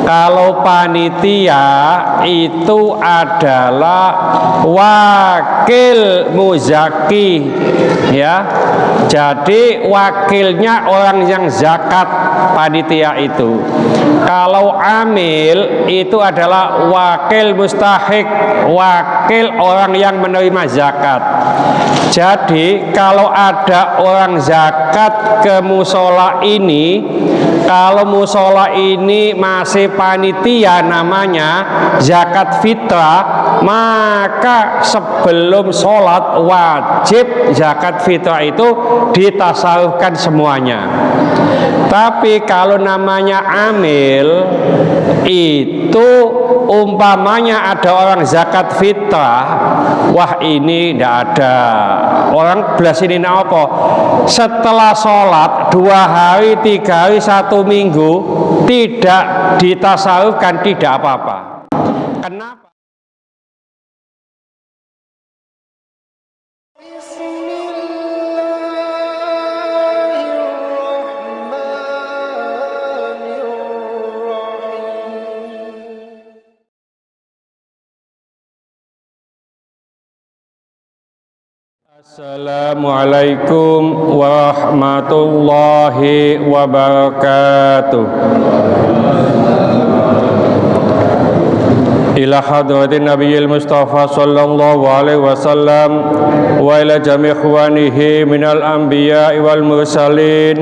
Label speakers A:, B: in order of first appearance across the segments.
A: Kalau panitia itu adalah wakil muzaki, ya. Jadi wakilnya orang yang zakat panitia itu. Kalau amil itu adalah wakil mustahik, wakil orang yang menerima zakat. Jadi kalau ada orang zakat ke musola ini, kalau musola ini masih panitia namanya zakat fitrah, maka sebelum sholat wajib zakat fitrah itu ditasarufkan semuanya. Tapi kalau namanya amil itu umpamanya ada orang zakat fitrah, wah ini tidak ada. Orang belas ini apa? Setelah sholat 2 hari, 3 hari, 1 minggu tidak ditasarufkan, tidak apa-apa. Kenapa? Assalamualaikum warahmatullahi wabarakatuh. Ila hadratin Nabiyil Mustafa sallallahu alaihi wasallam wa ila jami' ikhwanihi minal anbiya wal mursalin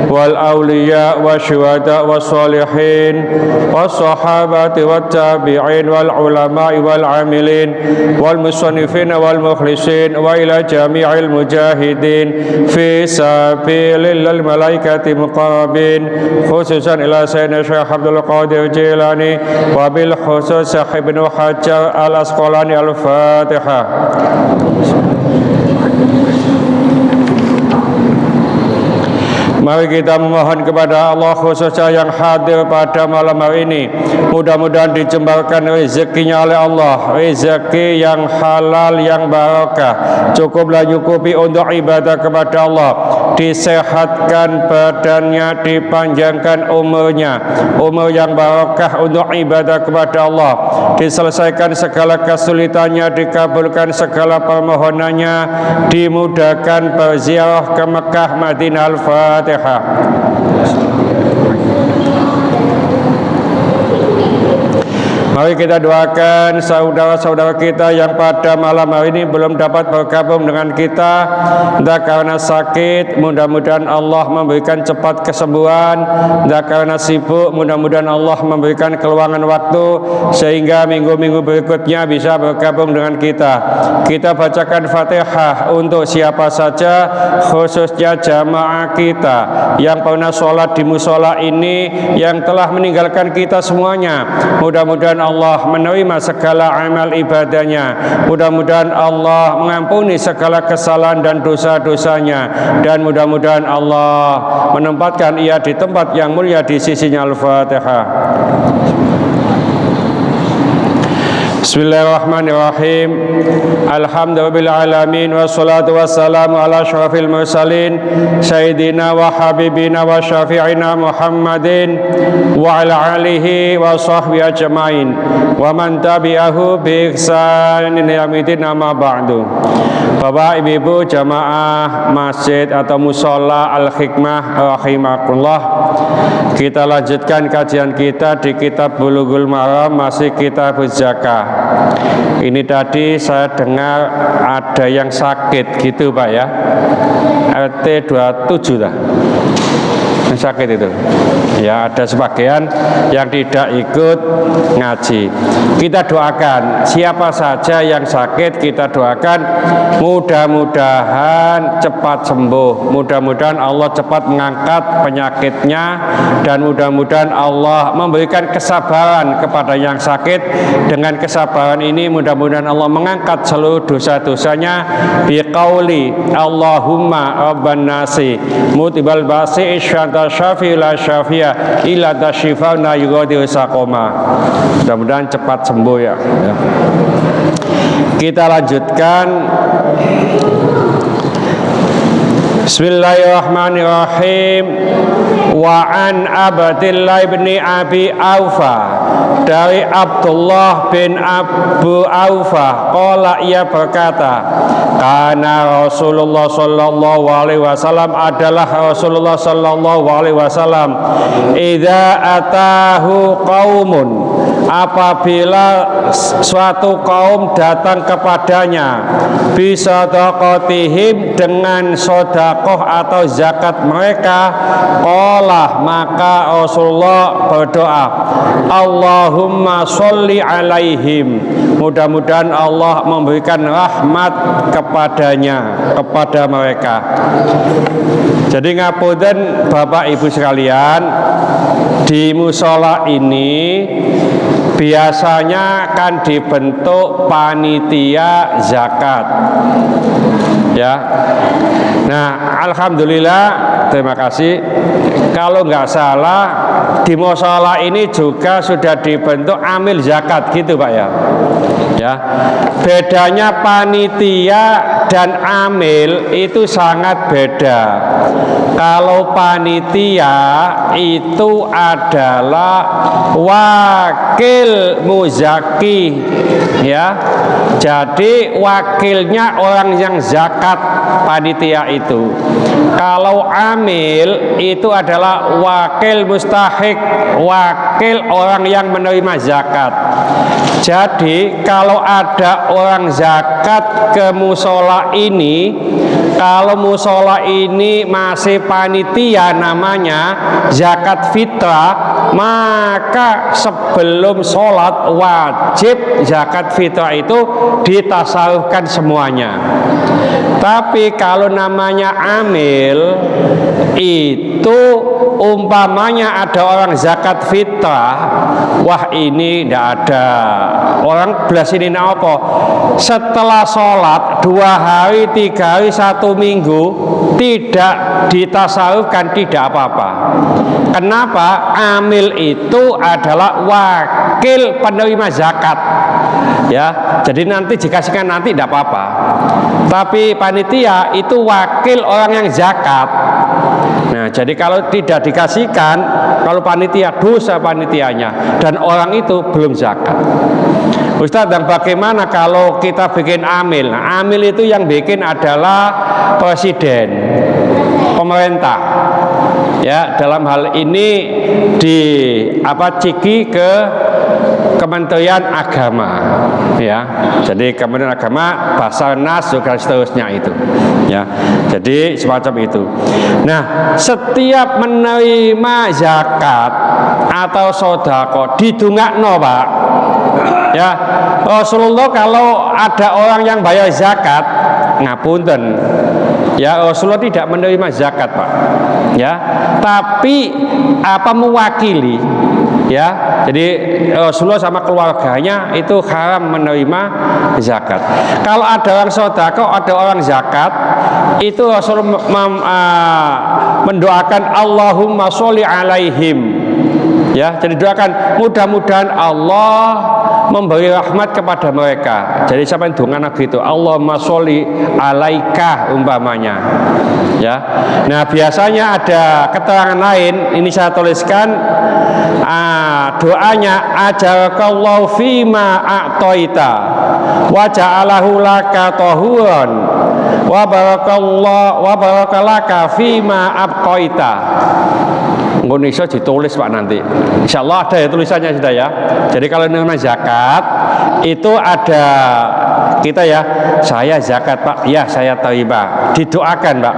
A: wal awliya wasyuhada wassalihin wassahabati wat tabi'in wal ulama wal amilin wal musannifin wal mukhlisin wa ila jami'il mujahidin fi sabilil malaikati muqarrabin khususan ila sayyidina Syekh Abdul Qadir Jilani wa bil khusus Ibnu Hajar Al-Asqalani. Al-Fatihah. Mari kita memohon kepada Allah khususnya yang hadir pada malam hari ini, mudah-mudahan dijembarkan rezekinya oleh Allah, rezeki yang halal, yang barakah, cukuplah nyukupi untuk ibadah kepada Allah, disehatkan badannya, dipanjangkan umurnya, umur yang barakah untuk ibadah kepada Allah, diselesaikan segala kesulitannya, dikabulkan segala permohonannya, dimudahkan berziarah ke Mekah, Madinah. Al-Fatihah. Mari kita doakan saudara-saudara kita yang pada malam hari ini belum dapat bergabung dengan kita, entah karena sakit, mudah-mudahan Allah memberikan cepat kesembuhan, entah karena sibuk, mudah-mudahan Allah memberikan keluangan waktu sehingga minggu-minggu berikutnya bisa bergabung dengan kita. Kita bacakan Fatihah untuk siapa saja, khususnya jamaah kita yang pernah sholat di musola ini, yang telah meninggalkan kita semuanya. Mudah-mudahan Allah menerima segala amal ibadahnya, mudah-mudahan Allah mengampuni segala kesalahan dan dosa-dosanya, dan mudah-mudahan Allah menempatkan ia di tempat yang mulia di sisinya. Al-Fatihah. Bismillahirrahmanirrahim. Alhamdulillahirrahmanirrahim. Wassalatu wassalamu ala asyrafil mursalin Sayyidina wa habibina wa syafi'ina Muhammadin wa ala alihi wa sahbihi ajma'in wa man tabi'ahu bi ihsanin ila yaumil amma ba'du. Bapak, Ibu, jamaah masjid atau musola Al-Hikmah rahimakumullah, kita lanjutkan kajian kita di kitab Bulughul Maram, masih kitab zakah. Ini tadi saya dengar ada yang sakit gitu Pak ya, RT 27 lah yang sakit itu ya, ada sebagian yang tidak ikut ngaji. Kita doakan siapa saja yang sakit, kita doakan mudah-mudahan cepat sembuh, mudah-mudahan Allah cepat mengangkat penyakitnya, dan mudah-mudahan Allah memberikan kesabaran kepada yang sakit. Dengan kesabaran ini mudah-mudahan Allah mengangkat seluruh dosa-dosanya biqauli Allahumma rabban nasi mutibal basi isyanta syafi la syafiya illa tasyifauna yughadiru saqoma. Mudah-mudahan cepat sembuh ya. Kita lanjutkan Bismillahirrahmanirrahim. Wa an Abdillah bin Abi Aufa, dari Abdullah bin Abu Aufa, qala, ia berkata, karena Rasulullah sallallahu alaihi wasallam, adalah Rasulullah sallallahu alaihi wasallam, idza atahu qaumun, apabila suatu kaum datang kepadanya, bisadaqatihim, dengan sedekah atau zakat mereka, qala, maka Rasulullah berdoa, Allahumma sholli alaihim, mudah-mudahan Allah memberikan rahmat kepadanya, kepada mereka. Jadi ngapunten Bapak Ibu sekalian, di musola ini biasanya kan dibentuk panitia zakat, ya. Nah, alhamdulillah, terima kasih. Kalau nggak salah, di musola ini juga sudah dibentuk amil zakat, gitu Pak ya. Ya, bedanya panitia dan amil itu sangat beda. Kalau panitia itu adalah wakil muzaki, ya. Jadi wakilnya orang yang zakat, panitia itu. Kalau amil itu adalah wakil mustahik, wakil orang yang menerima zakat. Jadi kalau ada orang zakat ke musola ini, kalau musola ini masih panitia namanya zakat fitrah, maka sebelum sholat wajib zakat fitrah itu ditasarufkan semuanya. Tapi kalau namanya amil, itu umpamanya ada orang zakat fitrah, wah ini tidak ada. Orang belas ini apa? Setelah sholat 2 hari, 3 hari, 1 minggu tidak ditasarufkan, tidak apa-apa. Kenapa? Amil itu adalah wakil penerima zakat, ya. Jadi nanti dikasihkan nanti tidak apa-apa. Tapi panitia itu wakil orang yang zakat. Nah, jadi kalau tidak dikasihkan, kalau panitia, dosa panitianya, dan orang itu belum zakat. Ustaz, dan bagaimana kalau kita bikin amil? Nah, amil itu yang bikin adalah presiden, pemerintah. Ya, dalam hal ini di ciki ke Kementerian Agama, ya. Jadi Kementerian Agama, Basarnas, juga seterusnya itu, ya. Jadi semacam itu. Nah, setiap menerima zakat atau sodako didungakno, Pak. Ya, Rasulullah kalau ada orang yang bayar zakat, ngapunten, ya, Rasulullah tidak menerima zakat, Pak. Ya, tapi mewakili, ya. Jadi Rasulullah sama keluarganya itu haram menerima zakat. Kalau ada orang sodako, ada orang zakat, itu Rasulullah mendoakan Allahumma sholli alaihim, ya. Jadi doakan mudah-mudahan Allah memberi rahmat kepada mereka. Jadi siapa yang dongan gitu, Allahumma sholli alaika umpamanya, ya. Nah, biasanya ada keterangan lain, ini saya tuliskan, doanya, ajarakallahu fima a'taita wa ja'alahu laka tahuran wa barakalaka fima abqaita. Indonesia ditulis Pak nanti. Insya Allah ada ya tulisannya sudah, ya. Jadi kalau namanya zakat itu ada kita, ya, saya zakat Pak, ya saya terima, didoakan Pak,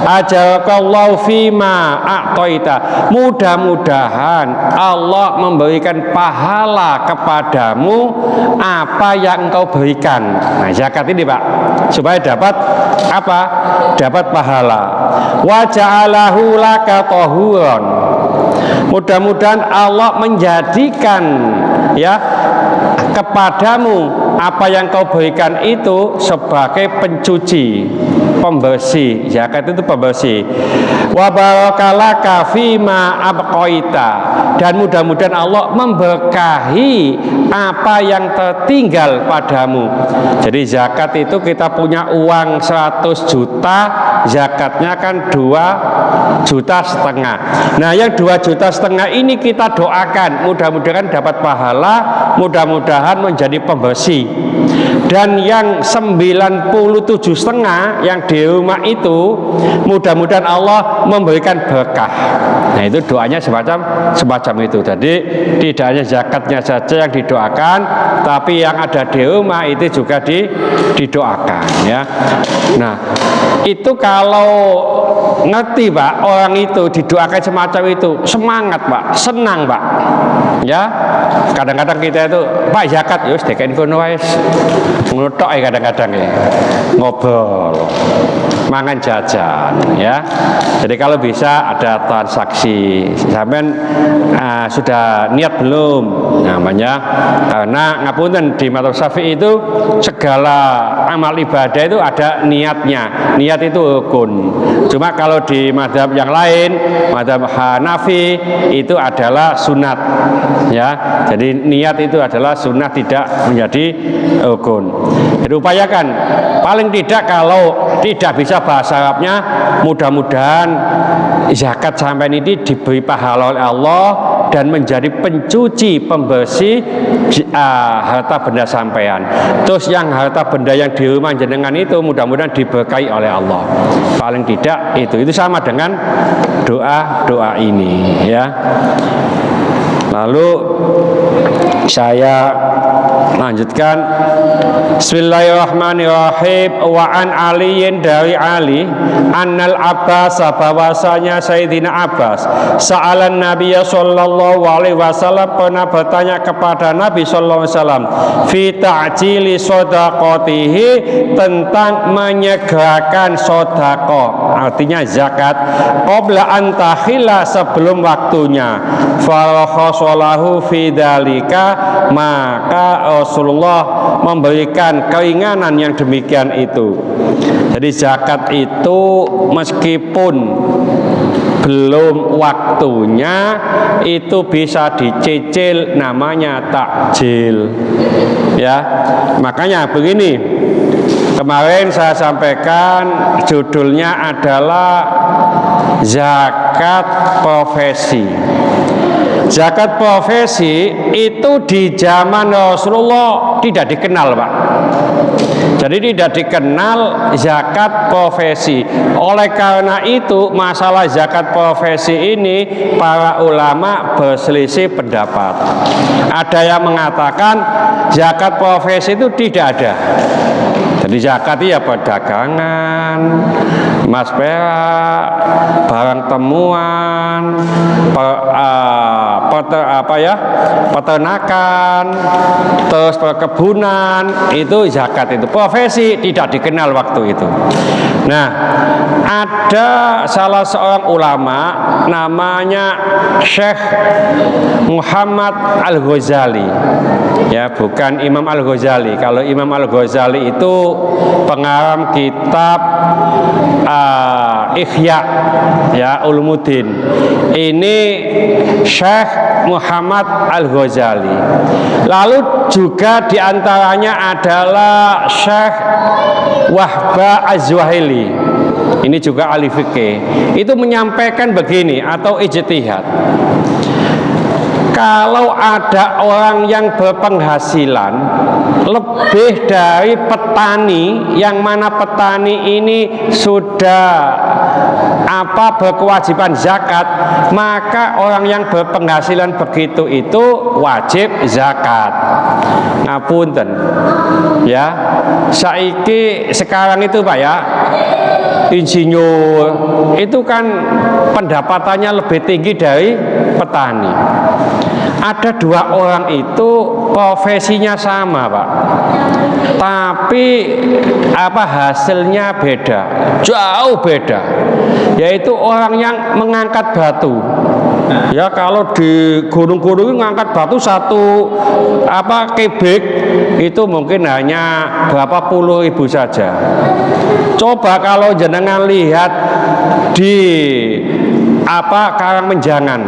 A: ajarakallahu fima a'taita, mudah-mudahan Allah memberikan pahala kepadamu apa yang engkau berikan. Nah, zakat ini Pak, supaya dapat apa? Dapat pahala. Wa ja'alahu laka tahuran, mudah-mudahan Allah menjadikan, ya, padamu apa yang kau berikan itu sebagai pencuci, pembersih. Zakat itu pembersih. Wa barakalaka fima abqaita, dan mudah-mudahan Allah memberkahi apa yang tertinggal padamu. Jadi zakat itu kita punya uang 100 juta, zakatnya kan 2,5 juta. Nah, yang 2,5 juta ini kita doakan mudah-mudahan dapat pahala, mudah-mudahan menjadi pembersih. Dan yang 97,5 yang di rumah itu mudah-mudahan Allah memberikan berkah. Nah, itu doanya semacam itu. Jadi tidak hanya zakatnya saja yang didoakan, tapi yang ada di rumah itu juga didoakan, ya. Nah, itu kalau ngerti, Pak, orang itu didoakan semacam itu, semangat, Pak, senang, Pak. Ya, kadang-kadang kita itu, Pak, zakat, yus dekain kono wis. Ngutok ya kadang-kadang ya. Ngobrol, mangan jajan, ya. Jadi kalau bisa ada transaksi. Sampean sudah niat belum? Namanya, karena ngapunten di mazhab Syafi'i itu segala amal ibadah itu ada niatnya. Niat itu rukun. Cuma kalau di mazhab yang lain, mazhab Hanafi, itu adalah sunat, ya. Jadi niat itu adalah sunat, tidak menjadi rukun. Jadi upayakan, paling tidak kalau tidak bisa bahasa Arabnya, mudah-mudahan zakat sampai ini diberi pahala oleh Allah dan menjadi pencuci, pembersih harta benda sampean. Terus yang harta benda yang di rumah jenengan itu mudah-mudahan diberkahi oleh Allah. Paling tidak itu sama dengan doa ini, ya. Lalu saya lanjutkan. Bismillahirrahmanirrahim. Wa an aliyin, dari Ali, annal Abbas, bahwasanya Sayyidina Abbas, sa'alan Nabi sallallahu alaihi wasallam, pernah bertanya kepada Nabi sallallahu alaihi wasallam, fi ta'jili shadaqatihi, tentang menyegerakan sedekah, artinya zakat, qabla an tahilla, sebelum waktunya. Farakhasalahu fi dzalika, maka Rasulullah memberikan keringanan yang demikian itu. Jadi zakat itu meskipun belum waktunya itu bisa dicicil, namanya takjil, ya. Makanya begini, kemarin saya sampaikan judulnya adalah zakat profesi. Zakat profesi itu di zaman Rasulullah tidak dikenal, Pak. Jadi tidak dikenal zakat profesi. Oleh karena itu masalah zakat profesi ini para ulama berselisih pendapat. Ada yang mengatakan zakat profesi itu tidak ada. Jadi zakat itu ya perdagangan, emas perak, barang temuan, peternakan, terus perkebunan, itu zakat itu. Profesi tidak dikenal waktu itu. Nah, ada salah seorang ulama namanya Syekh Muhammad Al-Ghazali. Ya, bukan Imam Al-Ghazali. Kalau Imam Al-Ghazali itu pengarang kitab Ihya, ya, Ulumuddin. Ini Syekh Muhammad Al-Ghazali. Lalu juga diantaranya adalah Syekh Wahba Az-Zuhaili. Ini juga ahli fikih. Itu menyampaikan begini, atau ijtihad. Kalau ada orang yang berpenghasilan lebih dari petani, yang mana petani ini sudah berkewajiban zakat, maka orang yang berpenghasilan begitu itu wajib zakat. Ngapunten, ya. Sekarang itu, Pak, ya, insinyur itu kan pendapatannya lebih tinggi dari petani. ada dua orang itu profesinya sama, Pak, tapi hasilnya beda, jauh beda. Yaitu orang yang mengangkat batu. Ya, kalau di gunung-gunung ngangkat batu satu kubik itu mungkin hanya berapa puluh ribu saja. Coba kalau jenengan lihat di Karangmenjangan,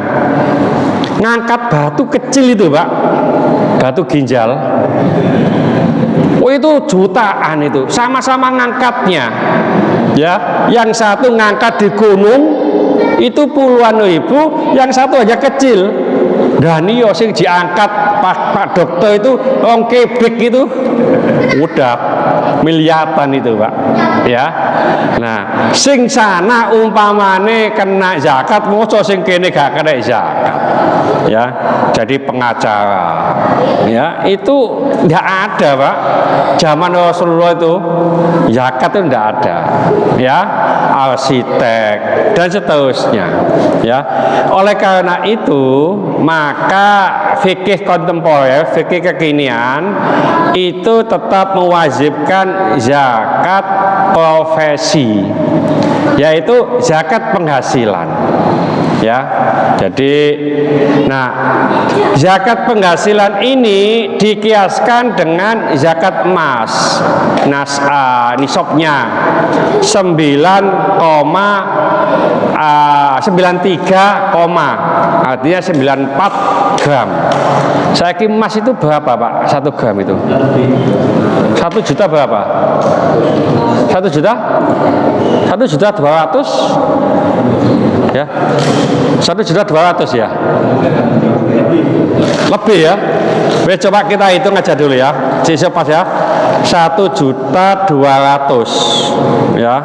A: ngangkat batu kecil itu, Pak, batu ginjal. Oh, itu jutaan itu, sama-sama ngangkatnya. Ya, yang satu ngangkat di gunung itu puluhan ribu, yang satu aja kecil. Dan iyo sing diangkat Pak Dokter itu orang kebek itu udah miliaran itu, Pak. Ya. Nah, sing sana umpamane kena zakat, moco sing kene gak kena zakat. Ya, jadi pengacara. Ya, itu enggak ada, Pak. Zaman Rasulullah itu zakat itu enggak ada. Ya, arsitek dan seterusnya. Ya. Oleh karena itu, maka fikih kontemporer, fikih kekinian itu tetap mewajibkan zakat profesi, yaitu zakat penghasilan. Ya, jadi, zakat penghasilan ini dikiaskan dengan zakat emas. Nisabnya 9,93, artinya 94 gram. Saya kira emas itu berapa, Pak? 1 gram itu 1 juta berapa? 1 juta? 1.200.000 ya, 1.200.000 ya, lebih ya. Coba kita hitung aja dulu ya, pas ya, 1.200.000 ya.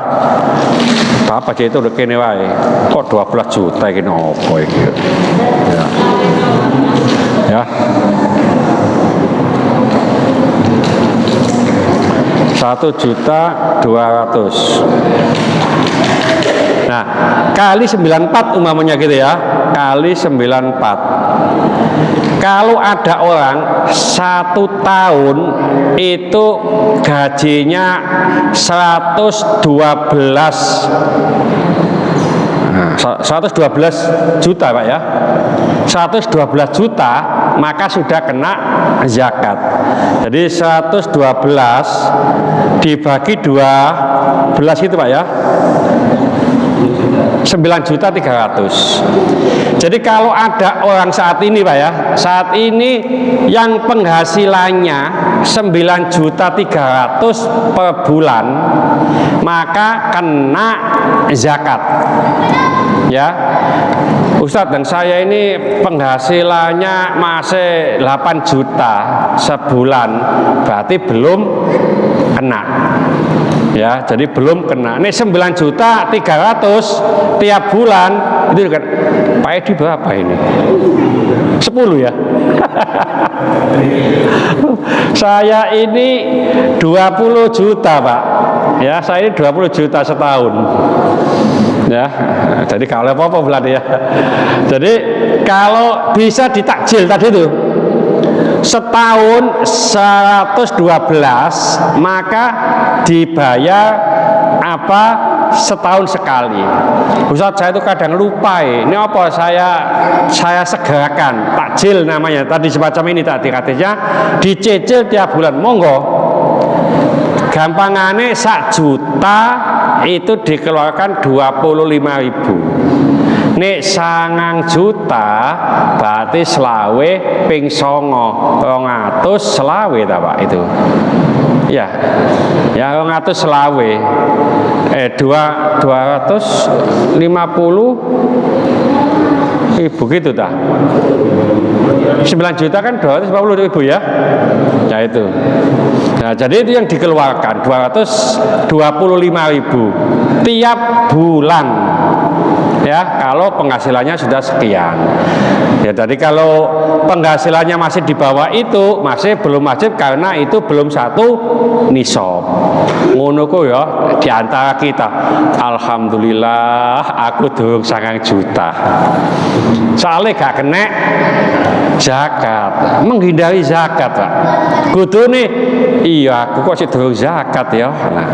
A: Apa aja itu udah kene wae. Kok 12 juta ini opo iki? Ya. Ya. 1.200.000. Nah, kali 94 umpamanya gitu ya, kali 94. Kalau ada orang 1 tahun itu gajinya 112 juta, Pak ya. 112 juta, maka sudah kena zakat. Jadi 112 dibagi 12 itu, Pak ya, 9.300.000. Jadi kalau ada orang saat ini, Pak ya, saat ini yang penghasilannya 9.300.000 per bulan, maka kena zakat. Ya, Ustadz, dan saya ini penghasilannya masih 8 juta sebulan, berarti belum kena. Ya, jadi belum kena. Ini 9.300.000 tiap bulan itu kan. Pak Edi berapa ini? 10 ya. Saya ini 20 juta, Pak. Ya, saya ini 20 juta setahun. Ya, jadi kalau apa-apa bulan ya. Jadi kalau bisa ditakjil tadi itu, setahun 112, maka dibayar setahun sekali. Ustadz, saya itu kadang lupa ini apa, saya segerakan takjil namanya tadi, semacam ini tadi katanya dicicil tiap bulan. Monggo, gampangane 1 juta itu dikeluarkan 25.000. Nek 9 juta berarti selawe ping 200 selawe ta, Pak, itu. Ya. Ya 200 selawe. 250.000 gitu ta. 9 juta kan 250.000 ya. Ya itu. Nah, jadi itu yang dikeluarkan 225.000 tiap bulan. Ya, kalau penghasilannya sudah sekian. Ya, jadi kalau penghasilannya masih di bawah itu masih belum wajib karena itu belum 1 nisab. Ngono ku ya di antara kita. Alhamdulillah aku durung 9 juta. Soalnya gak kena zakat, menghindari zakat Pak. Kudune iya aku kok sih durung zakat ya. Nah,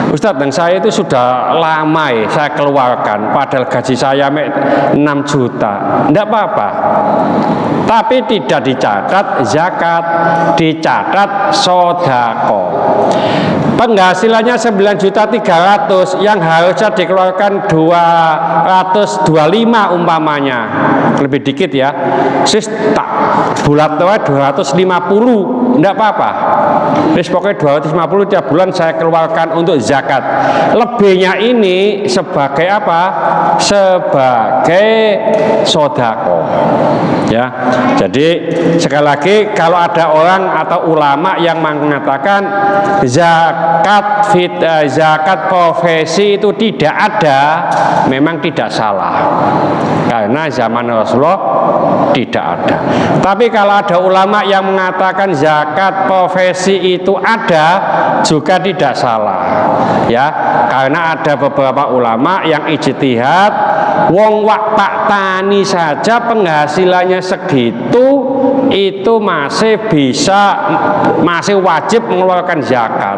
A: Ustadz, dan saya itu sudah lama ya saya keluarkan, padahal gaji saya 6 juta. Enggak apa-apa. Tapi tidak dicatat zakat, dicatat sodako. Penghasilannya 9.300.000 yang harusnya dikeluarkan 225 umpamanya, lebih dikit ya. Sis tak bulat 250, enggak apa-apa. Wis pokoknya 250 tiap bulan saya keluarkan untuk zakat. Lebihnya ini sebagai apa? Sebagai sodako. Ya, jadi sekali lagi kalau ada orang atau ulama yang mengatakan zakat profesi itu tidak ada, memang tidak salah, karena zaman Rasulullah tidak ada. Tapi kalau ada ulama yang mengatakan zakat profesi itu ada, juga tidak salah, ya, karena ada beberapa ulama yang ijtihad, wong wak pak tani saja penghasilannya segitu itu masih wajib mengeluarkan zakat.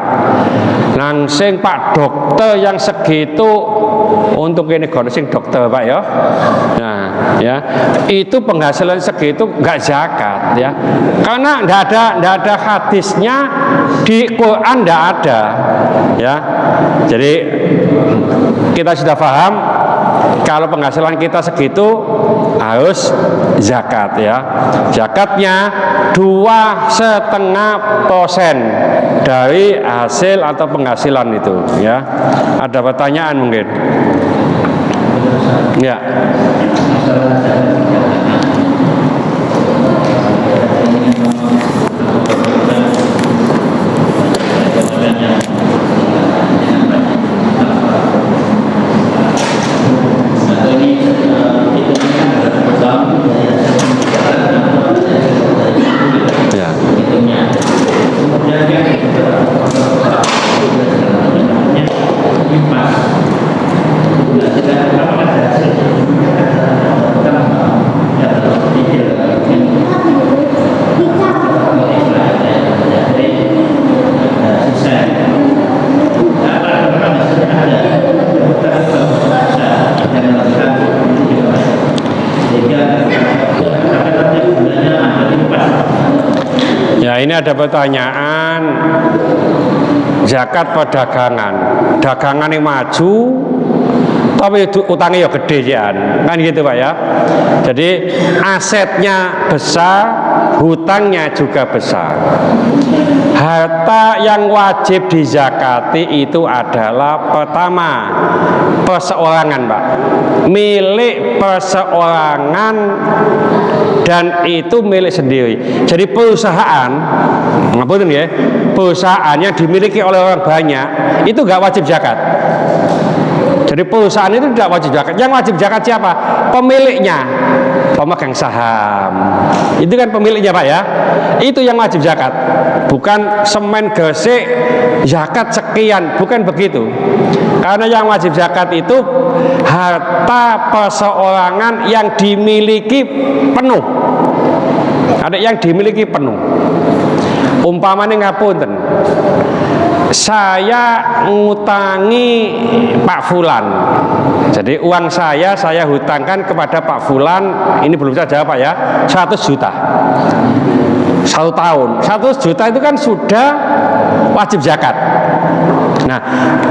A: Langsung Pak dokter yang segitu, untuk ini sing dokter Pak ya. Nah, ya, itu penghasilan segitu enggak zakat ya. Karena enggak ada hadisnya di Quran, enggak ada. Ya. Jadi kita sudah paham kalau penghasilan kita segitu harus zakat ya. Zakatnya 2,5% dari hasil atau penghasilan itu ya. Ada pertanyaan mungkin? Ya. Ini ada pertanyaan zakat perdagangan, dagangan yang maju tapi utangnya ya gede kan gitu Pak ya. Jadi asetnya besar, hutangnya juga besar. Harta yang wajib dizakati itu adalah pertama perseorangan Pak, milik perseorangan dan itu milik sendiri. Jadi perusahaan, ngapain ya? Perusahaan yang dimiliki oleh orang banyak itu nggak wajib zakat. Jadi perusahaan itu tidak wajib zakat. Yang wajib zakat siapa? Pemiliknya, pemegang saham. Itu kan pemiliknya Pak ya. Itu yang wajib zakat. Bukan semen gresik zakat sekian, bukan begitu. Karena yang wajib zakat itu harta perseorangan yang dimiliki penuh. Ada yang dimiliki penuh. Umpamanya ngapunten, saya ngutangi Pak Fulan, jadi uang saya hutangkan kepada Pak Fulan, ini belum saya jawab Pak ya, 100 juta 1 tahun. 100 juta itu kan sudah wajib zakat. Nah,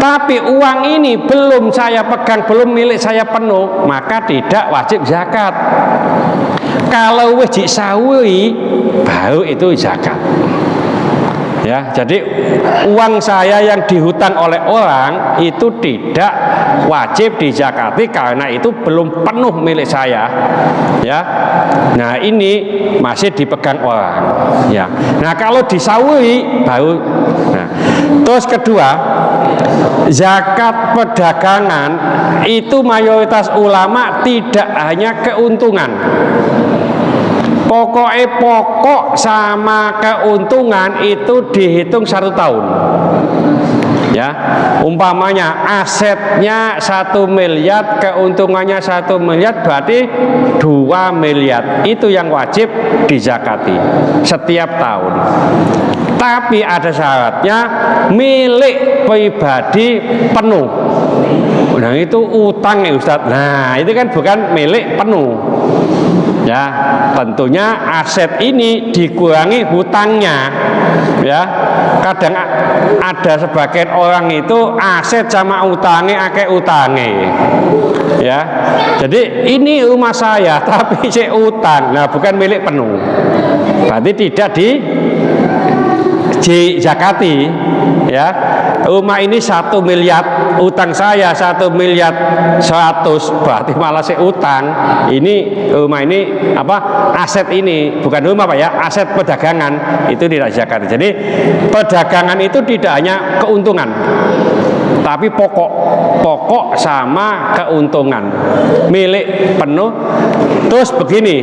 A: tapi uang ini belum saya pegang, belum milik saya penuh, maka tidak wajib zakat. Kalau wis disawi baru itu zakat. Ya, jadi uang saya yang dihutang oleh orang itu tidak wajib dizakati karena itu belum penuh milik saya. Ya. Nah, ini masih dipegang orang. Ya. Nah, kalau disawi baru. Nah, terus kedua, zakat perdagangan itu mayoritas ulama tidak hanya keuntungan. Pokoknya pokok sama keuntungan itu dihitung 1 tahun. Ya, umpamanya asetnya 1 miliar, keuntungannya 1 miliar, berarti 2 miliar. Itu yang wajib dizakati setiap tahun. Tapi ada syaratnya, milik pribadi penuh. Nah itu utang ya Ustadz. Nah itu kan bukan milik penuh. Ya, tentunya aset ini dikurangi hutangnya. Ya, kadang ada sebagian orang itu aset sama utangnya akeh utange. Ya, jadi ini rumah saya tapi saya utang. Nah bukan milik penuh. Berarti tidak dizakati. Ya, rumah ini 1 miliar, utang saya 1 miliar 100, berarti malah saya utang. Ini rumah ini apa, aset ini bukan rumah Pak ya, aset perdagangan, itu tidak dizakati. Jadi perdagangan itu tidak hanya keuntungan, tapi pokok sama keuntungan milik penuh. Terus begini,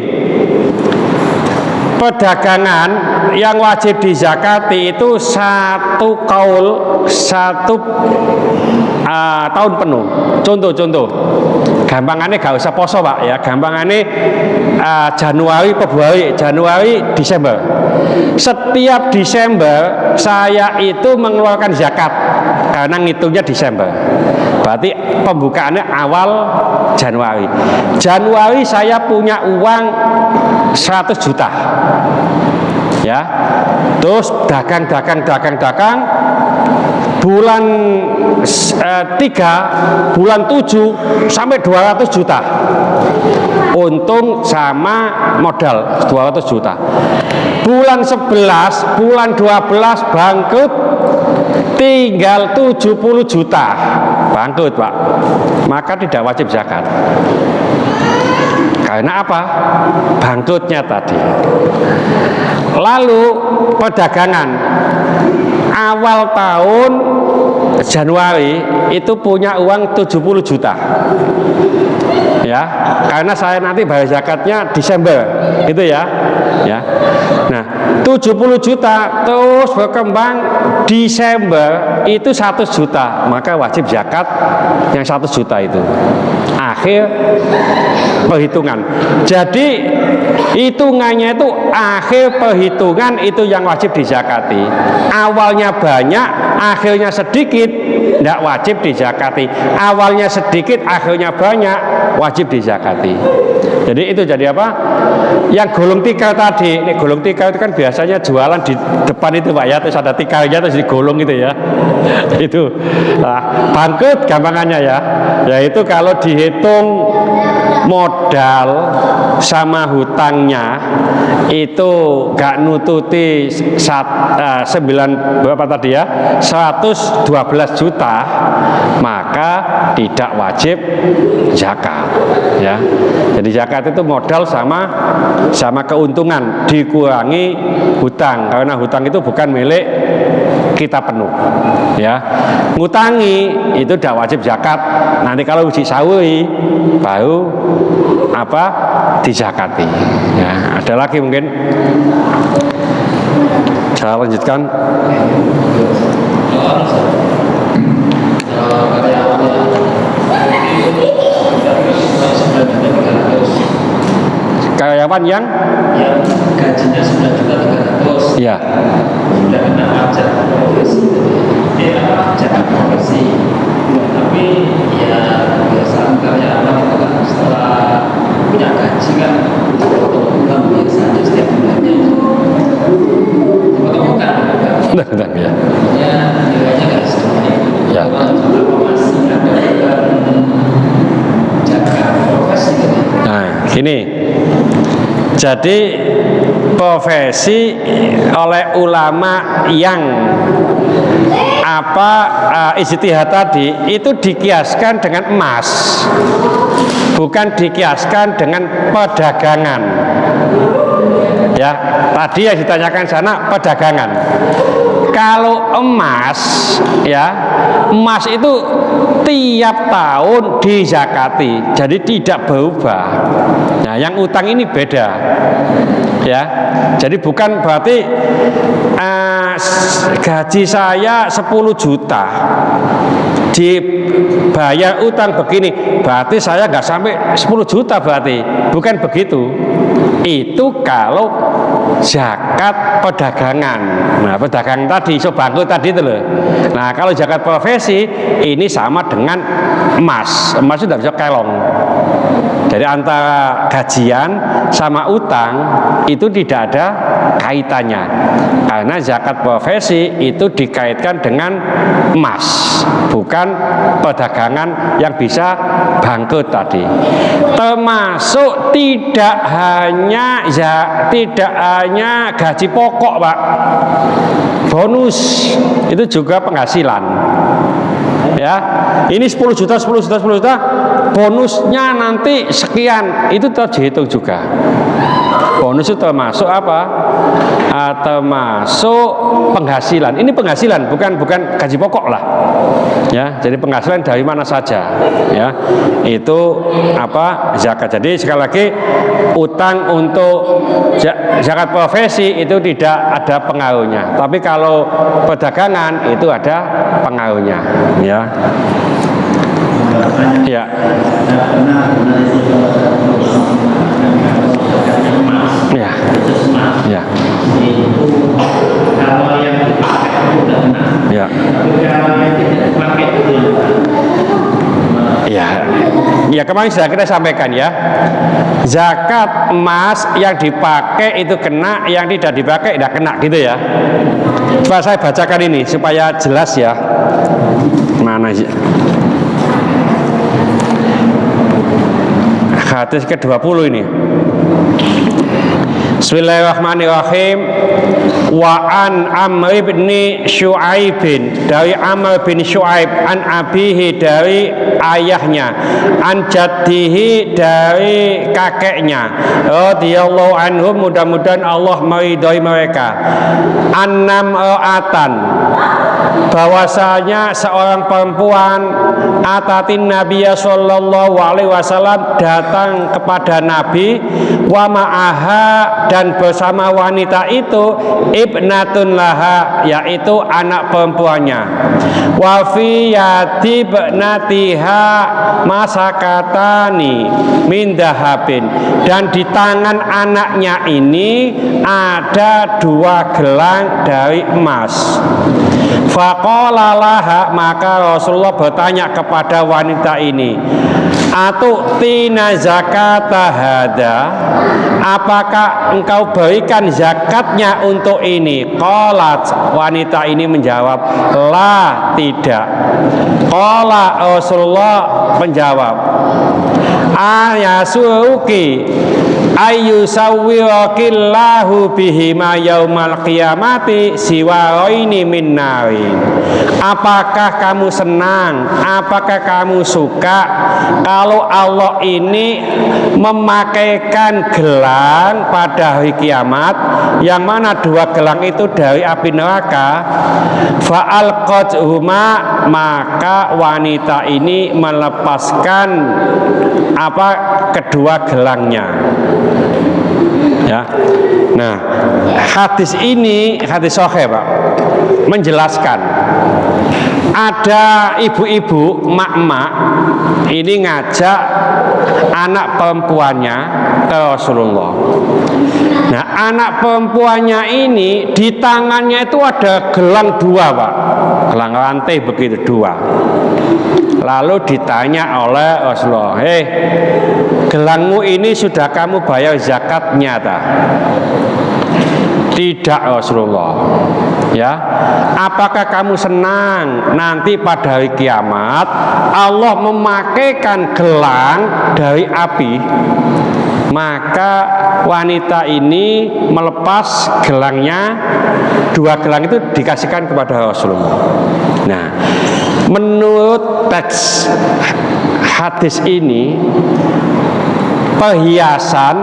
A: perdagangan yang wajib dizakati itu 1 kaul 1 tahun penuh. Contoh gampangannya gak usah poso Pak ya, gampangannya Januari, Februari, Januari, Desember. Setiap Desember saya itu mengeluarkan zakat karena ngitungnya Desember. Berarti pembukaannya awal Januari. Januari saya punya uang 100 juta. Ya. Terus dagang bulan 3, bulan 7 sampai 200 juta. Untung sama modal 200 juta. Bulan 11, bulan 12 bangkrut, tinggal 70 juta. Bangkrut Pak. Maka tidak wajib zakat. Karena apa? Bangkrutnya tadi. Lalu perdagangan awal tahun Januari itu punya uang 70 juta. Ya, karena saya nanti bayar zakatnya Desember, gitu ya. Ya. Nah, 70 juta terus berkembang, Desember itu 100 juta, maka wajib zakat yang 100 juta itu. Akhir perhitungan. Jadi hitungannya itu akhir perhitungan itu yang wajib dizakati. Awalnya banyak, akhirnya sedikit, tidak wajib dizakati. Awalnya sedikit, akhirnya banyak, wajib dizakati. Jadi itu jadi apa? Yang gulung tikar tadi, ini gulung tikar itu kan biasanya jualan di depan itu Pak ya, terus ada tikarnya terus digulung gitu ya. Itu. Nah, bangkrut gampangannya ya. Yaitu kalau dihitung modal sama hutangnya itu gak nututi 9 berapa tadi ya, 112 juta, maka tidak wajib zakat ya. Jadi zakat itu modal sama keuntungan dikurangi hutang, karena hutang itu bukan milik kita penuh ya. Ngutangi itu tidak wajib zakat. Nanti kalau uji sawi baru apa dizakati ya. Ada lagi mungkin saya lanjutkan. Karyawan yang
B: gajinya sudah juga 300
A: ya
B: sudah kena pajak profesi, pajak profesi, tapi ya kebiasaan karyawan itu kan setelah punya gaji kan potong-potong biasanya setiap bulannya potong-potong
A: ya.
B: Ya nilainya nggak semuanya
A: Ya.
B: Kalau masih ada jaga profesi gitu.
A: Nah gini, jadi profesi oleh ulama yang ijtihad tadi itu dikiaskan dengan emas, bukan dikiaskan dengan perdagangan. Ya, tadi yang ditanyakan sana perdagangan. Kalau emas, ya, emas itu tiap tahun dizakati, jadi tidak berubah. Nah, yang utang ini beda, ya. Jadi bukan berarti gaji saya 10 juta dibayar utang begini, berarti saya nggak sampai 10 juta berarti, bukan begitu. Itu kalau zakat perdagangan. Nah, perdagangan tadi, bangkrut tadi itu loh. Nah, kalau zakat profesi ini sama dengan emas. Emas itu tidak bisa kelong. Jadi antara gajian sama utang itu tidak ada kaitannya. Karena zakat profesi itu dikaitkan dengan emas, bukan perdagangan yang bisa bangkrut tadi. Termasuk tidak hanya gaji pokok, Pak. Bonus itu juga penghasilan. Ya, ini 10 juta, bonusnya nanti sekian, itu tetap dihitung juga. Bonus itu termasuk apa? Termasuk penghasilan. Ini penghasilan, bukan gaji pokok lah. Ya, jadi penghasilan dari mana saja. Ya, itu apa? Zakat. Jadi sekali lagi, utang untuk zakat profesi itu tidak ada pengaruhnya. Tapi kalau perdagangan itu ada pengaruhnya. Ya. Ya. Ya. Ya.
B: Kalau yang dipakai itu udah benar.
A: Ya.
B: Tapi kalau yang tidak dipakai itu
A: ya. Ya, kemarin sudah kita sampaikan ya. Zakat emas yang dipakai itu kena, yang tidak dipakai tidak kena gitu ya. Coba saya bacakan ini supaya jelas ya. Mana sih? Hadis ke-20 ini. Bismillahirrahmanirrahim. Wa an Amr bin Syu'aib, dari Amr bin Syu'aib, an abihi, dari ayahnya, an jaddihi, dari kakeknya, radhiyallahu anhum, mudah-mudahan Allah meridhai mereka, annam ra'atan, bahwasanya seorang perempuan atatin Nabiya sallallahu alaihi wasallam, datang kepada Nabi, wa ma'aha, dan bersama wanita itu ibnatun laha, yaitu anak perempuannya, wa fi yadi ibnatiha masakatani min dahabin, dan di tangan anaknya ini ada 2 gelang dari emas. Faqala laha, maka Rasulullah bertanya kepada wanita ini, atu'tina zakata hada, apakah engkau berikan zakatnya untuk ini? Qalat, wanita ini menjawab, la, tidak. Qala, Rasulullah menjawab, ayasuruki ayyusawwirakillahu bihima yaumal qiyamati siwaraini min narin. Apakah kamu senang, apakah kamu suka kalau Allah ini memakaikan gelang pada hari kiamat, yang mana 2 gelang itu dari api neraka? Fa'alqathuma, maka wanita ini melepaskan kedua gelangnya. Ya. Nah, hadis ini hadis sahih, Pak, menjelaskan ada ibu-ibu, mak-mak ini ngajak anak perempuannya ke Rasulullah. Nah, anak perempuannya ini di tangannya itu ada gelang 2, Pak, gelang rantai begitu 2. Lalu ditanya oleh Rasulullah, gelangmu ini sudah kamu bayar zakatnya tak? Tidak, Rasulullah. Ya, apakah kamu senang nanti pada hari kiamat Allah memakaikan gelang dari api? Maka wanita ini melepas gelangnya, 2 gelang itu dikasihkan kepada Rasulullah. Nah, menurut teks hadis ini, perhiasan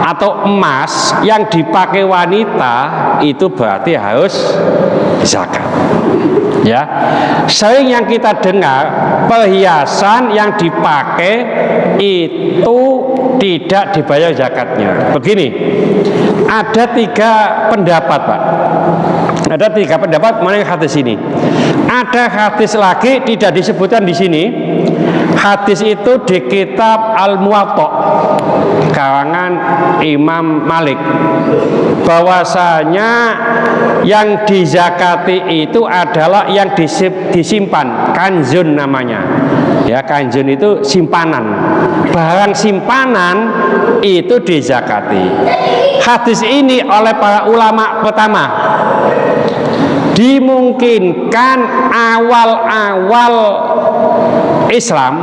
A: atau emas yang dipakai wanita itu berarti harus zakat. Ya, sering yang kita dengar perhiasan yang dipakai itu tidak dibayar zakatnya. Begini, ada 3 pendapat, Pak. Ada 3 pendapat mengenai hadis ini. Ada hadis lagi tidak disebutkan di sini. Hadis itu di kitab Al-Muwatta karangan Imam Malik, bahwasanya yang dizakati itu adalah yang disimpan, kanzun namanya. Ya, kanzun itu simpanan. Barang simpanan itu dizakati. Hadis ini oleh para ulama pertama dimungkinkan awal-awal Islam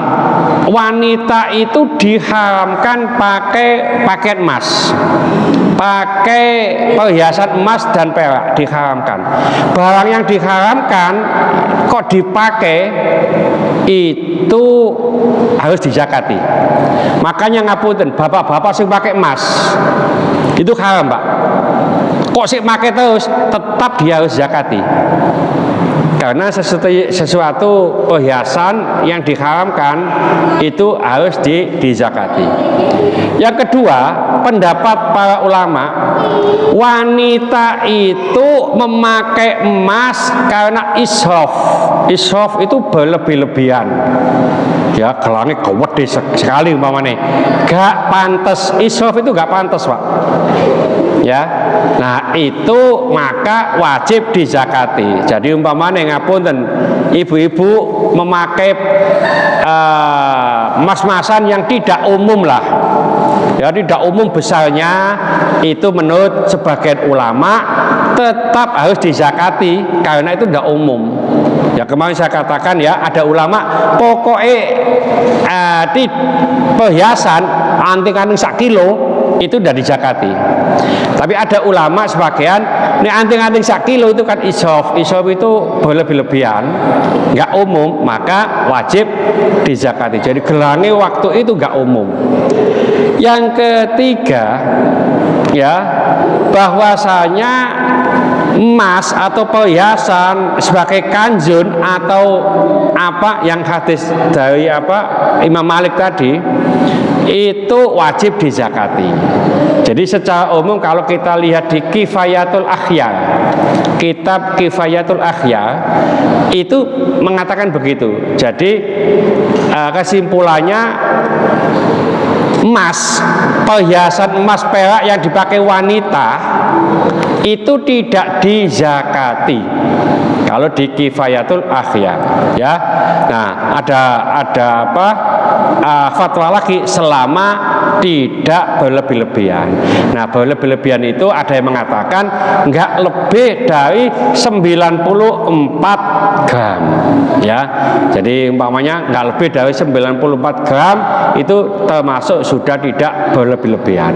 A: wanita itu diharamkan pakai paket emas, pakai perhiasan emas dan perak, diharamkan. Barang yang diharamkan kok dipakai itu harus dizakati. Makanya ngapunten, bapak-bapak sing pakai emas itu haram, Pak. Kok sih pakai terus, tetap dia harus zakati. Karena sesuatu perhiasan yang diharamkan itu harus dizakati. Yang kedua, pendapat para ulama, wanita itu memakai emas karena israf. Israf itu berlebih-lebihan. Ya, gelangnya gede sekali umpamanya. Gak pantas, israf itu gak pantas, Pak. Ya, nah itu maka wajib dizakati. Jadi umpamanya ngapunten, ibu-ibu memakai emas-emasan yang tidak umum lah, ya tidak umum besarnya, itu menurut sebagian ulama tetap harus dizakati karena itu tidak umum. Ya kemarin saya katakan ya, ada ulama pokoknya di perhiasan anting-anting 1 kilo itu udah dizakati. Tapi ada ulama sebagian, ini anting-anting 1 kilo itu kan israf. Israf itu berlebih-lebihan, nggak umum, maka wajib dizakati. Jadi gelangnya waktu itu nggak umum. Yang ketiga, ya, bahwasanya emas atau perhiasan sebagai kanzun atau apa yang hadis dari Imam Malik tadi itu wajib dizakati. Jadi secara umum kalau kita lihat di Kifayatul Akhyar, kitab Kifayatul Akhyar itu mengatakan begitu. Jadi kesimpulannya, emas, perhiasan emas perak yang dipakai wanita itu tidak dizakati kalau di Kifayatul Akhyar, ya. Nah, ada fatwa lagi, selama tidak berlebih-lebihan. Nah, berlebih-lebihan itu ada yang mengatakan nggak lebih dari 94 gram, ya. Jadi umpamanya nggak lebih dari 94 gram itu termasuk sudah tidak berlebih-lebihan.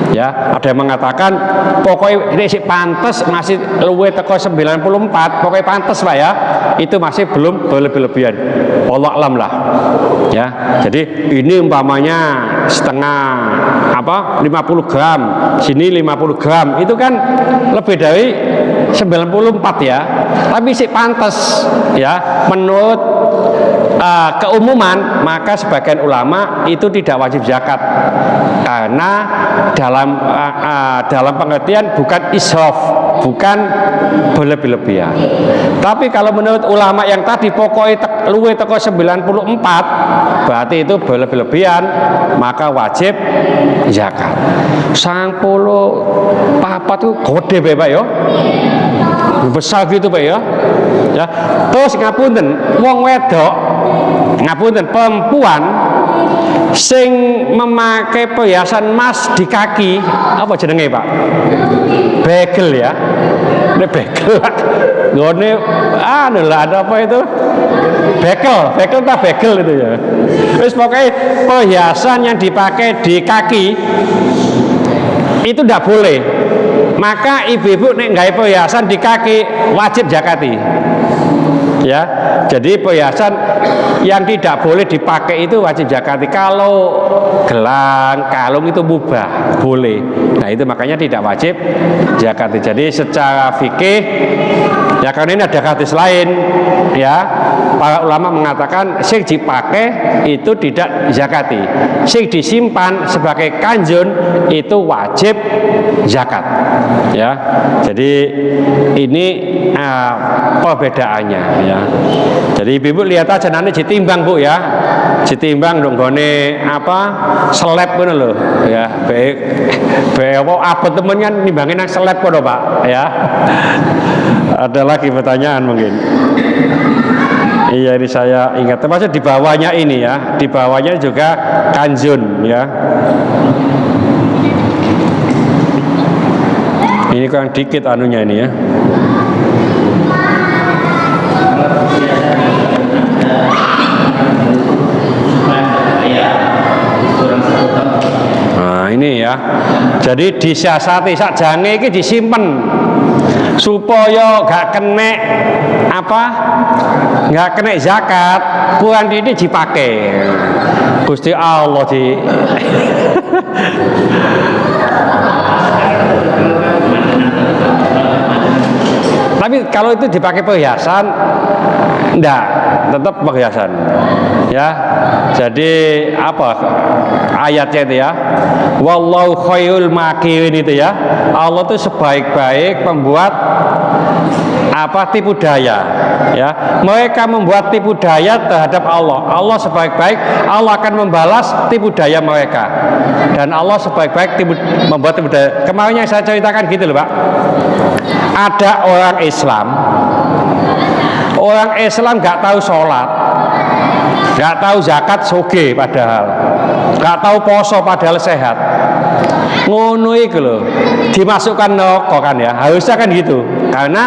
A: Ya, ada yang mengatakan pokoknya ini sih pantas, masih luwe teko 94, pokoknya pantas, Pak, ya. Itu masih belum berlebih-lebihan. Wallahu a'lam lah. Ya. Jadi ini umpamanya setengah 50 gram, sini 50 gram, itu kan lebih dari 94 ya. Tapi sih pantas, ya, menurut keumuman, maka sebagian ulama itu tidak wajib zakat karena dalam pengertian bukan israf, bukan berlebih-lebihan. Tapi kalau menurut ulama yang tadi pokoknya luwe teko 94 berarti itu berlebih-lebihan, maka wajib zakat. 94 itu gede, Pak, ya. Besar gitu, Pak, ya. Ya. Terus ngapunten, wong wedok, ngapunten, perempuan sing memakai perhiasan emas di kaki, apa jenenge, Pak? Begel, ya. Ini begel. Gone ada apa itu? Begel tak begel itu, ya. Terus pokoknya perhiasan yang dipakai di kaki itu tidak boleh. Maka ibu-ibu nek gawe perhiasan di kaki wajib zakati. Ya, jadi perhiasan yang tidak boleh dipakai itu wajib zakati. Kalau gelang, kalung itu mubah, boleh. Nah itu makanya tidak wajib zakati. Jadi secara fikih, ya karena ini ada hadis lain, ya para ulama mengatakan sing dipakai itu tidak zakati, sing disimpan sebagai kanjun itu wajib zakat. Ya, jadi ini perbedaannya. Ya, jadi ibu lihat aja nanti ditimbang bu ya, ditimbang dong gone apa seleb pun loh, ya baik apa temen kan nimbangin yang seleb kok pak, ya. Ada lagi pertanyaan mungkin? Iya ini saya ingat, termasuk di bawahnya ini ya, di bawahnya juga kanjun ya. Ini kurang dikit anunya ini ya. Nah ini ya, jadi disiasati sakjane iki disimpen supaya gak kena apa, gak kena zakat, kurang ini dipakai Gusti Allah di tapi kalau itu dipakai perhiasan enggak, tetap perhiasan ya. Jadi apa ayatnya itu ya, wallahu khairul makirin itu ya, Allah itu sebaik-baik pembuat apa tipu daya ya. Mereka membuat tipu daya terhadap Allah, Allah sebaik-baik, Allah akan membalas tipu daya mereka, dan Allah sebaik-baik membuat tipu daya. Kemarin yang saya ceritakan gitu loh Pak, ada orang Islam gak tahu sholat, gak tahu zakat soge padahal, gak tahu poso padahal sehat, ngono iku lho dimasukkan neraka kan ya, harusnya kan gitu, karena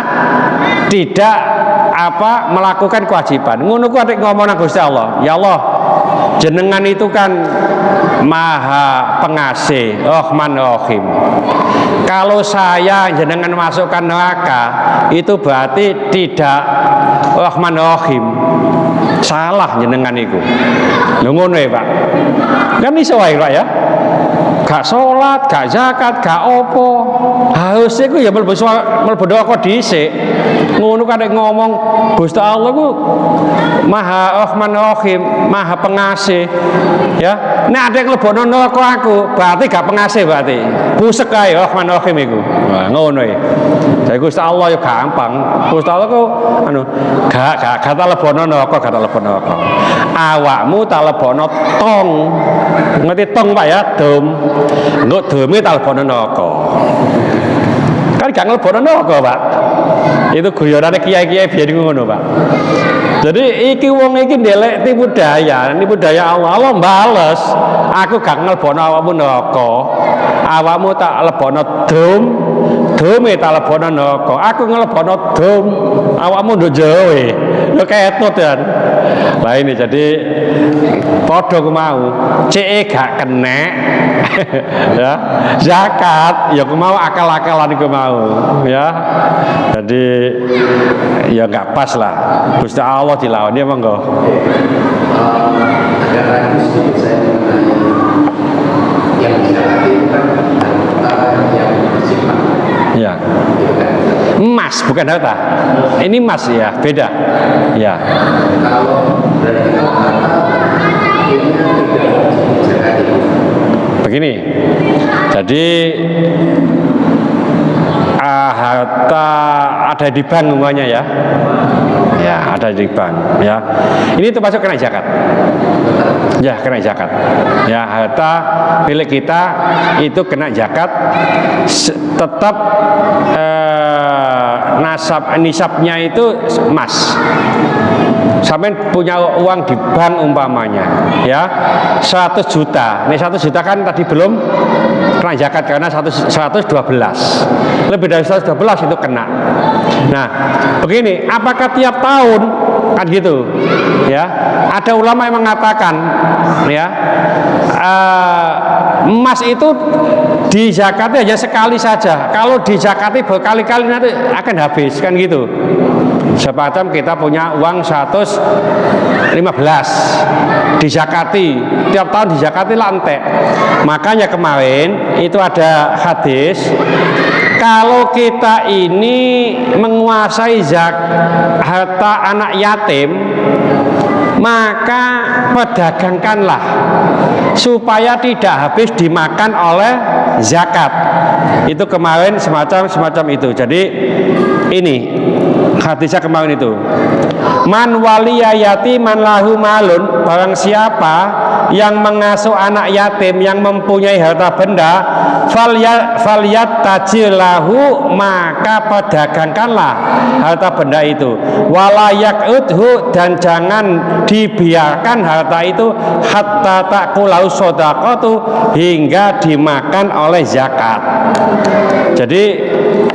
A: tidak apa melakukan kewajiban. Ngono ku atik ngomong nang Gusti Allah, ya Allah jenengan itu kan maha pengasih, Rahman Rahim. Kalau saya jenengan masukkan neraka itu berarti tidak Rahman Rahim, salah jenengan itu. Lho ngono ya Pak, kan iso wae Pak ya, gak sholat, gak zakat, gak opo, harusnya ku ya mlebu neraka dhisik. Ngono kan ngomong Gusti Allah ku maha Rahman Rahim, maha pengasih ya. Nek ada yang lebokno neraka aku berarti gak pengasih, berarti busek kae Rahman Rahim iku. Wah ngono ya. Jadi Gusti Allah ya gampang, Gusti Allah ku anu gak tak lebokno neraka, gak tak lebokno neraka. Awakmu tak lebokno tong, ngerti tong Pak ya, dom. Engko dome tak lebokno neraka. Kan gak lebokno neraka Pak. Itu guyonane kiai-kiai biyen ngono Pak. Jadi iki wong iki ndelek tipu daya Allah. Allah bales, aku gak ngelebono awakmu neraka, awakmu tak lebono dome tak lebono neraka. Aku ngelebono dom, awakmu nduk jowe. Yo ketut kan. Lah ini jadi padha ku mau, ceke gak kena ya. Zakat ya ku mau akal-akalan ku mau ya. Jadi ya enggak pas lah. Gusti Allah dilawan ya monggo.
B: Agak ragu sedikit saya mengenai yang dizakati bukan harta yang disimpan.
A: Ya. Emas bukan harta. Ini emas ya, beda. Ya.
B: Kalau berarti kalau harta ini tidak dizakati.
A: Begini. Jadi harta ada di bank umpamanya ya. Ya, ada di bank ya. Ini termasuk kena zakat. Ya, kena zakat. Ya, harta milik kita itu kena zakat, tetap nisabnya itu emas. Sampai punya uang di bank umpamanya ya 100 juta. Ini 100 juta kan tadi belum kena zakat karena 112. Lebih dari 112 itu kena. Nah, begini, apakah tiap tahun kan gitu? Ya, ada ulama yang mengatakan ya emas itu Dizakati hanya sekali saja. Kalau dizakati berkali-kali nanti akan habis kan gitu. Semacam kita punya uang 115 dizakati, tiap tahun dizakati lantek. Makanya kemarin itu ada hadis, kalau kita ini menguasai harta anak yatim, maka pedagangkanlah supaya tidak habis dimakan oleh zakat. Itu kemarin semacam itu. Jadi ini hadisnya kemarin itu, man waliya yatiman lahu malun, barang siapa yang mengasuh anak yatim yang mempunyai harta benda, falyat tajilahu, maka pedagangkanlah harta benda itu, walayak udhu, dan jangan dibiarkan harta itu hatta takulau sodaqatu, hingga dimakan oleh zakat. Jadi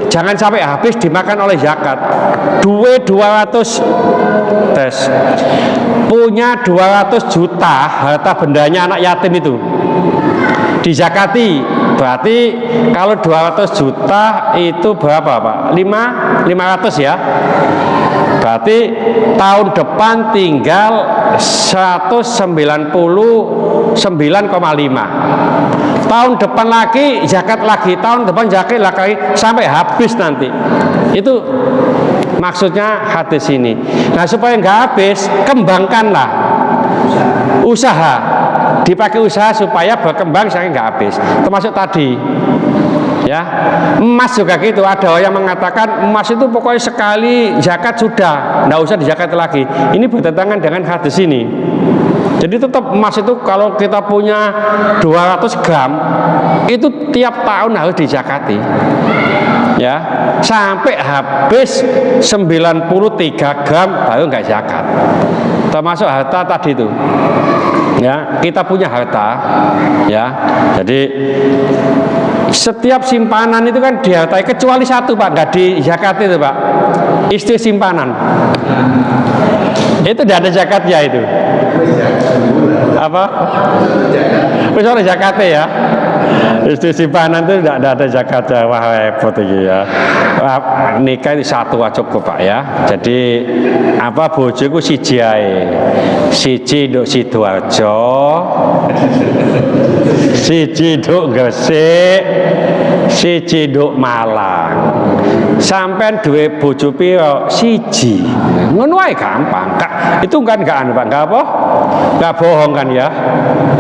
A: jangan sampai habis dimakan oleh zakat. 200 tes punya 200 juta harta bendanya anak yatim itu dizakati, berarti kalau 200 juta itu berapa Pak? 500 ya. Berarti tahun depan tinggal 199,5. Tahun depan lagi zakat lagi, tahun depan zakat lagi, sampai habis nanti. Itu maksudnya hadis ini. Nah, supaya nggak habis, kembangkanlah usaha, dipakai usaha supaya berkembang sampai nggak habis. Termasuk tadi, ya, emas juga gitu. Ada yang mengatakan emas itu pokoknya sekali zakat sudah, nggak usah dizakat lagi. Ini bertentangan dengan hadis ini. Jadi tetap emas itu kalau kita punya 200 gram itu tiap tahun harus dizakati, ya, sampai habis 93 gram baru nggak zakat. Termasuk harta tadi itu, ya, kita punya harta, ya, jadi setiap simpanan itu kan dihartai, kecuali satu Pak, nggak dizakati itu Pak, istri simpanan itu tidak ada zakatnya itu. Apa? Wis ora zakate ya. Istri simpanan itu tidak ada zakatnya. Wah, repot iki ya. Nikah itu satu aja cukup Pak ya. Jadi apa, bojoku siji ae. Siji nduk Sidoarjo, siji nduk Gresik, siji nduk Malang. Sampai duwe bojo piro? Siji. Ngono ae gampang. Itu kan enggak anu Pak, enggak apa? Enggak bohong kan ya.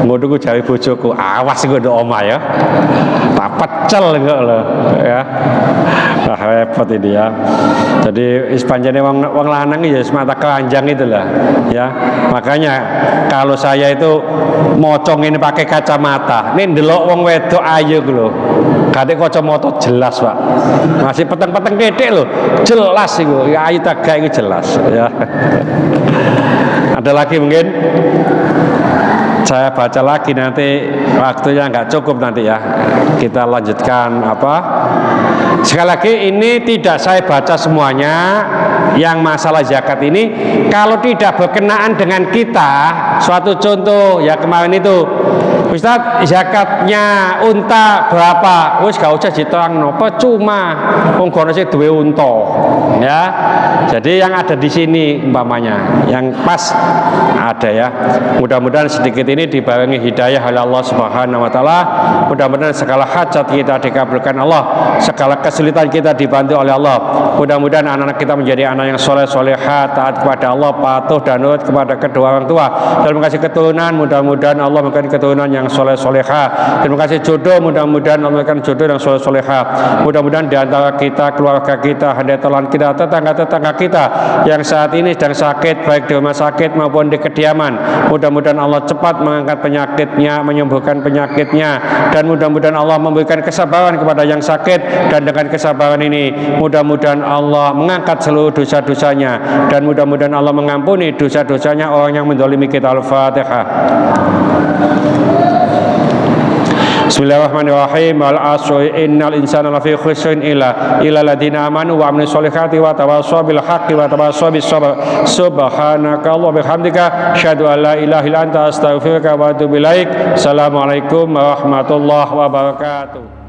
A: Ngono ku jare bojoku, awas engko nduk omah ya. Tak pecel enggak lho ya. Wah, repot ini ya. Jadi ispanjane wong lanang ya semata keranjang itulah ya. Makanya kalau saya itu mocong ini pakai kacamata. Nih ndelok wong wedok ayu lho. Gate kacamata jelas, Pak. Masih peteng-peteng ketik lho. Jelas iku. Ya ayu tagak iki jelas ya. Ada lagi mungkin? Saya baca lagi nanti, waktunya nggak cukup nanti ya. Kita lanjutkan apa? Sekali lagi ini tidak saya baca semuanya. Yang masalah zakat ini kalau tidak berkenaan dengan kita, suatu contoh ya kemarin itu, Ustaz, zakatnya unta berapa? Wis gak usah diterangno, percuma wong gono sing duwe unta. Ya. Jadi yang ada di sini umpamanya, yang pas ada ya. Mudah-mudahan sedikit ini dibarengi hidayah oleh Allah Subhanahu wa taala. Mudah-mudahan segala hajat kita dikabulkan Allah, segala kesulitan kita dibantu oleh Allah. Mudah-mudahan anak-anak kita menjadi anak yang soleh solehah, taat kepada Allah, patuh dan nurut kepada kedua orang tua. Terima kasih keturunan, mudah-mudahan Allah memberikan keturunan yang soleh solehah. Terima kasih jodoh, mudah-mudahan Allah memberikan jodoh yang soleh solehah. Mudah-mudahan di antara kita, keluarga kita, handetalan kita, tetangga-tetangga kita yang saat ini sedang sakit, baik di rumah sakit maupun di kediaman, mudah-mudahan Allah cepat mengangkat penyakitnya, menyembuhkan penyakitnya, dan mudah-mudahan Allah memberikan kesabaran kepada yang sakit, dan dengan kesabaran ini mudah-mudahan Allah mengangkat seluruh dosa-dosanya, dan mudah-mudahan Allah mengampuni dosa-dosanya orang yang menzalimi kita. Al-Fatihah. Bismillahirrahmanirrahim. Al-'asri innal insana lafi khusrin illa alladziina amanu wa 'amilus solihati wa tawassaw bil haqqi wa tawassaw bis sabr. Subhanaka wa bihamdika asyhadu an la ilaha illa anta astaghfiruka wa atubu ilaik. Assalamualaikum warahmatullahi wabarakatuh.